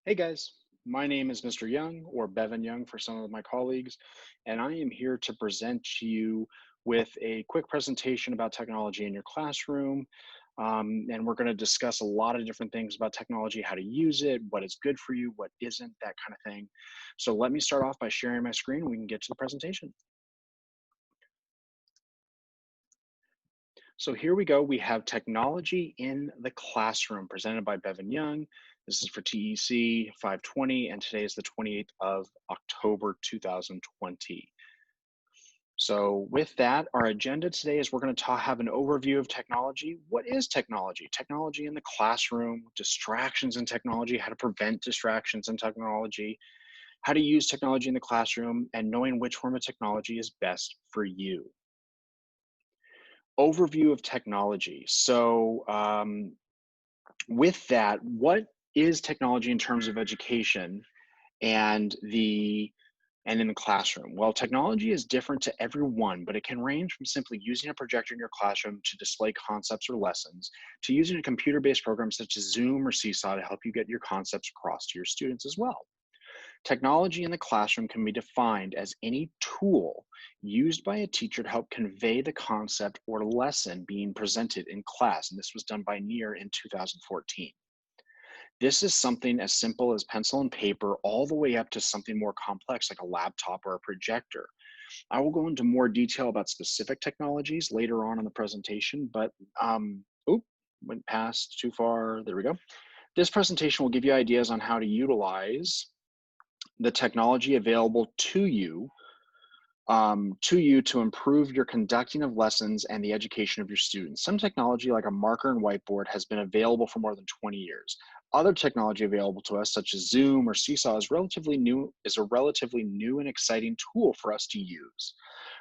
Hey guys, my name is Mr. Young, or Bevan Young for some of my colleagues, and I am here to present to you with a quick presentation about technology in your classroom. And we're going to discuss a lot of different things about technology, how to use it, what is good for you, what isn't, that kind of thing. So let me start off by sharing my screen and we can get to the presentation. So here we go. We have technology in the classroom presented by Bevan Young. This is for TEC 520, and today is the 28th of October 2020. So with that, our agenda today is we're going to have an overview of technology. What is technology? Technology in the classroom, distractions in technology, how to prevent distractions in technology, how to use technology in the classroom, and knowing which form of technology is best for you. Overview of technology. With that, what is technology in terms of education and in the classroom? Well, technology is different to everyone, but it can range from simply using a projector in your classroom to display concepts or lessons, to using a computer-based program such as Zoom or Seesaw to help you get your concepts across to your students as well. Technology in the classroom can be defined as any tool used by a teacher to help convey the concept or lesson being presented in class. And this was done by Neer in 2014. This is something as simple as pencil and paper all the way up to something more complex like a laptop or a projector. I will go into more detail about specific technologies later on in the presentation, but went past too far. There we go. This presentation will give you ideas on how to utilize the technology available to you to improve your conducting of lessons and the education of your students. Some technology like a marker and whiteboard has been available for more than 20 years. Other technology available to us, such as Zoom or Seesaw, is a relatively new and exciting tool for us to use.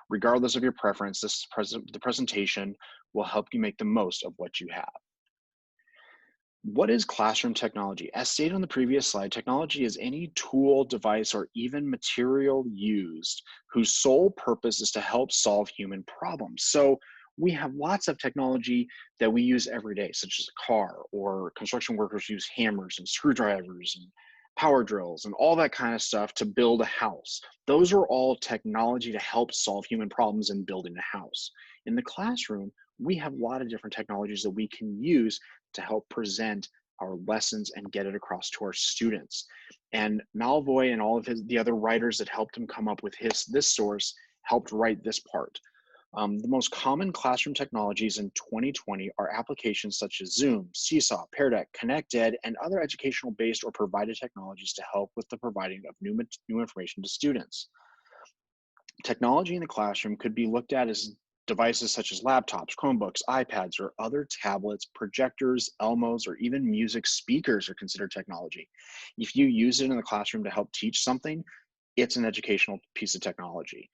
Regardless of your preference, the presentation will help you make the most of what you have. What is classroom technology? As stated on the previous slide, technology is any tool, device, or even material used whose sole purpose is to help solve human problems. So we have lots of technology that we use every day, such as a car, or construction workers use hammers and screwdrivers and power drills and all that kind of stuff to build a house. Those are all technology to help solve human problems in building a house. In the classroom, we have a lot of different technologies that we can use to help present our lessons and get it across to our students. And Malvoy and all of the other writers that helped him come up with this source helped write this part. The most common classroom technologies in 2020 are applications such as Zoom, Seesaw, Pear Deck, ConnectEd, and other educational based or provided technologies to help with the providing of new information to students. Technology in the classroom could be looked at as devices such as laptops, Chromebooks, iPads, or other tablets, projectors, Elmos, or even music speakers are considered technology. If you use it in the classroom to help teach something, it's an educational piece of technology.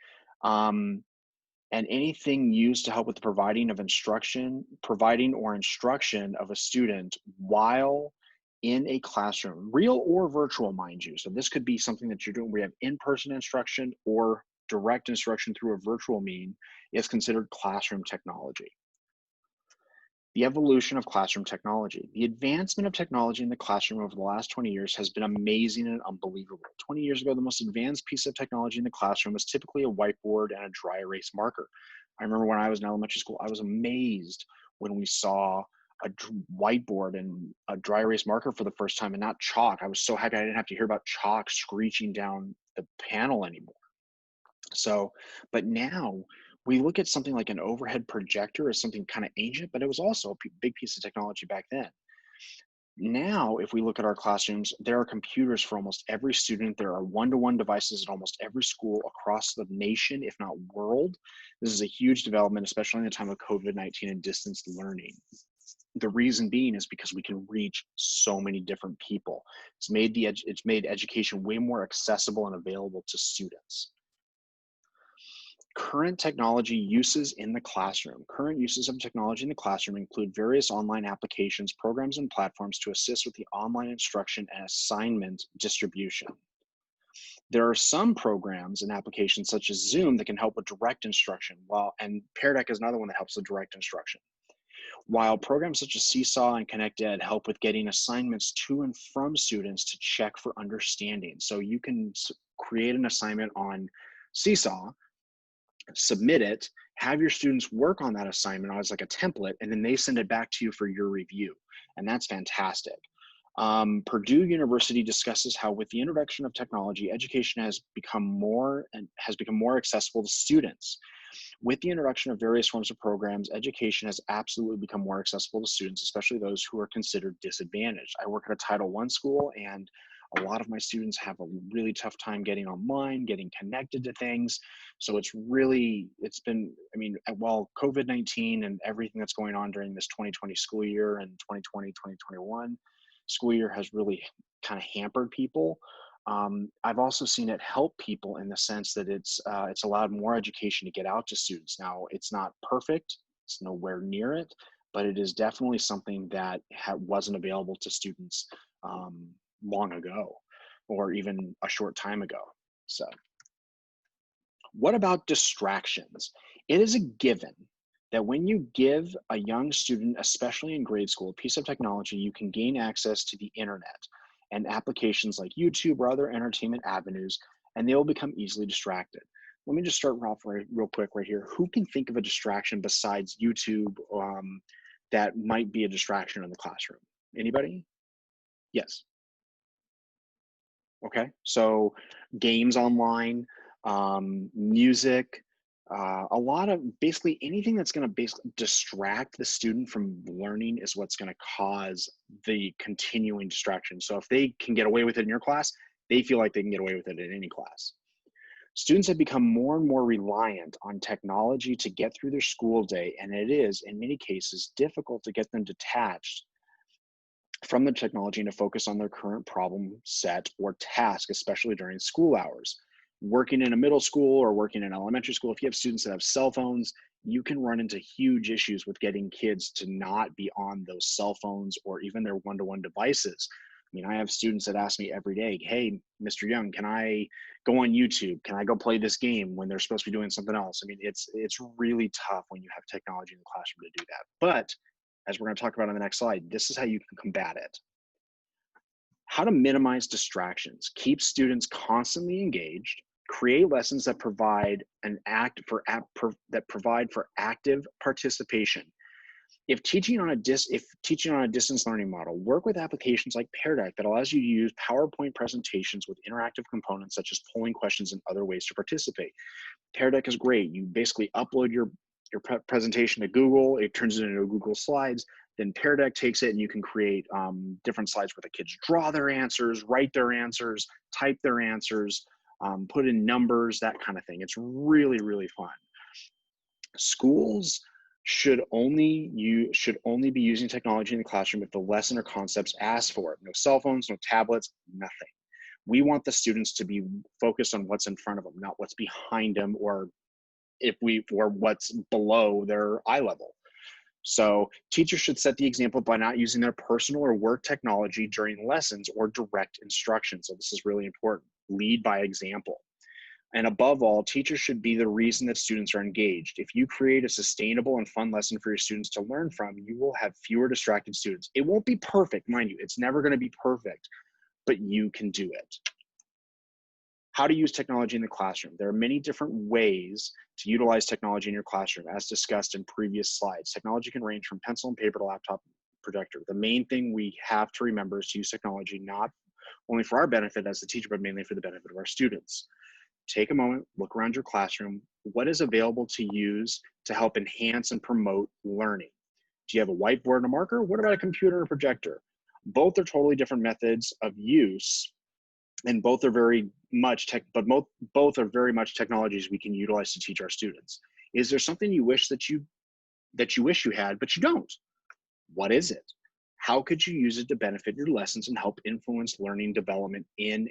And anything used to help with the providing or instruction of a student while in a classroom, real or virtual, mind you. So this could be something that you're doing. We have in-person instruction or direct instruction through a virtual mean is considered classroom technology. The evolution of classroom technology. The advancement of technology in the classroom over the last 20 years has been amazing and unbelievable. 20 years ago, the most advanced piece of technology in the classroom was typically a whiteboard and a dry erase marker. I remember when I was in elementary school, I was amazed when we saw a whiteboard and a dry erase marker for the first time and not chalk. I was so happy I didn't have to hear about chalk screeching down the panel anymore. So, but now we look at something like an overhead projector as something kind of ancient, but it was also a big piece of technology back then. Now, if we look at our classrooms, there are computers for almost every student. There are one-to-one devices at almost every school across the nation, if not world. This is a huge development, especially in the time of COVID-19 and distance learning. The reason being is because we can reach so many different people. It's made education way more accessible and available to students. Current technology uses in the classroom. Current uses of technology in the classroom include various online applications, programs, and platforms to assist with the online instruction and assignment distribution. There are some programs and applications such as Zoom that can help with direct instruction, and Pear Deck is another one that helps with direct instruction. While programs such as Seesaw and ConnectEd help with getting assignments to and from students to check for understanding. So you can create an assignment on Seesaw, submit it, have your students work on that assignment as like a template, and then they send it back to you for your review. And that's fantastic. Purdue University discusses how with the introduction of technology, education has become more accessible to students. With the introduction of various forms of programs, education has absolutely become more accessible to students, especially those who are considered disadvantaged. I work at a Title I school, and a lot of my students have a really tough time getting online, getting connected to things. So it's been, I mean, while COVID-19 and everything that's going on during this 2020 school year and 2020, 2021 school year has really kind of hampered people. I've also seen it help people in the sense that it's allowed more education to get out to students. Now, it's not perfect, it's nowhere near it, but it is definitely something that wasn't available to students long ago, or even a short time ago. So, what about distractions? It is a given that when you give a young student, especially in grade school, a piece of technology, you can gain access to the internet and applications like YouTube or other entertainment avenues, and they will become easily distracted. Let me just start off real quick right here. Who can think of a distraction besides YouTube that might be a distraction in the classroom? Anybody? Yes. Okay. So games online, music, a lot of basically anything that's going to basically distract the student from learning is what's going to cause the continuing distraction. So if they can get away with it in your class, they feel like they can get away with it in any class. Students have become more and more reliant on technology to get through their school day, and it is, in many cases, difficult to get them detached from the technology and to focus on their current problem set or task, especially during school hours. Working in a middle school or working in elementary school, if you have students that have cell phones, you can run into huge issues with getting kids to not be on those cell phones or even their one-to-one devices. I mean, I have students that ask me every day, hey, Mr. Young, can I go on YouTube? Can I go play this game when they're supposed to be doing something else? I mean, it's really tough when you have technology in the classroom to do that. But as we're going to talk about on the next slide, this is how you can combat it. How to minimize distractions, keep students constantly engaged, create lessons that provide for active participation. If teaching on a distance learning model, work with applications like Pear Deck that allows you to use PowerPoint presentations with interactive components such as polling questions and other ways to participate. Pear Deck is great. You basically upload your presentation to Google, it turns it into Google Slides, then Pear Deck takes it and you can create different slides where the kids draw their answers, write their answers, type their answers, put in numbers, that kind of thing. It's really, really fun. Schools should only be using technology in the classroom if the lesson or concepts ask for it. No cell phones, no tablets, nothing. We want the students to be focused on what's in front of them, not what's behind them or what's below their eye level. So teachers should set the example by not using their personal or work technology during lessons or direct instruction. So this is really important. Lead by example. And above all, teachers should be the reason that students are engaged. If you create a sustainable and fun lesson for your students to learn from, you will have fewer distracted students. It won't be perfect, mind you. It's never going to be perfect, but you can do it. How to use technology in the classroom. There are many different ways to utilize technology in your classroom, as discussed in previous slides. Technology can range from pencil and paper to laptop projector. The main thing we have to remember is to use technology not only for our benefit as the teacher, but mainly for the benefit of our students. Take a moment, look around your classroom. What is available to use to help enhance and promote learning? Do you have a whiteboard and a marker? What about a computer and a projector? Both are totally different methods of use, and both are very much both are very much technologies we can utilize to teach our students. Is there something you wish that you wish you had, but you don't? What is it? How could you use it to benefit your lessons and help influence learning development in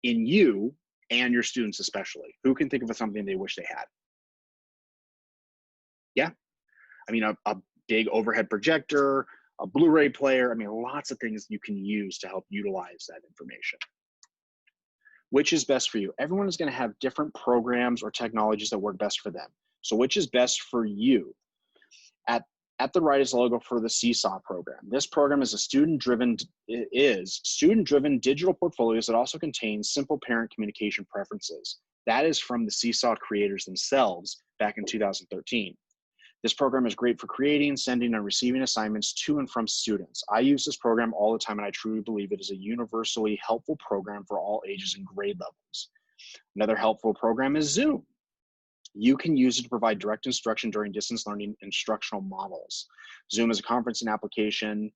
you and your students especially? Who can think of something they wish they had? Yeah, I mean, a big overhead projector, a Blu-ray player. I mean, lots of things you can use to help utilize that information. Which is best for you? Everyone is going to have different programs or technologies that work best for them. So which is best for you? At the right is the logo for the Seesaw program. This program is a student-driven digital portfolios that also contains simple parent communication preferences. That is from the Seesaw creators themselves back in 2013. This program is great for creating, sending, and receiving assignments to and from students. I use this program all the time, and I truly believe it is a universally helpful program for all ages and grade levels. Another helpful program is Zoom. You can use it to provide direct instruction during distance learning instructional models. Zoom is a conferencing application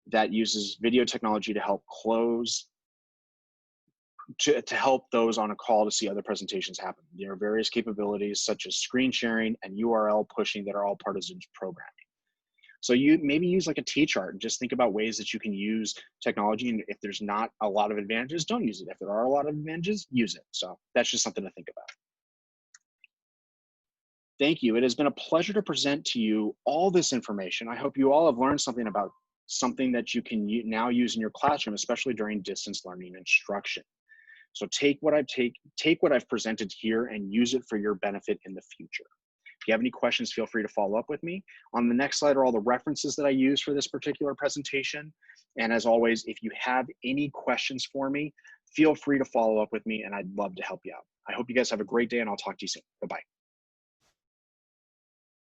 that uses video technology to help help those on a call to see other presentations happen. There are various capabilities such as screen sharing and URL pushing that are all part of Zoom's programming. So you maybe use like a T-chart and just think about ways that you can use technology. And if there's not a lot of advantages, don't use it. If there are a lot of advantages, use it. So that's just something to think about. Thank you. It has been a pleasure to present to you all this information. I hope you all have learned something about something that you can now use in your classroom, especially during distance learning instruction. So take what I've presented here and use it for your benefit in the future. If you have any questions, feel free to follow up with me. On the next slide are all the references that I use for this particular presentation. And as always, if you have any questions for me, feel free to follow up with me and I'd love to help you out. I hope you guys have a great day and I'll talk to you soon. Bye-bye.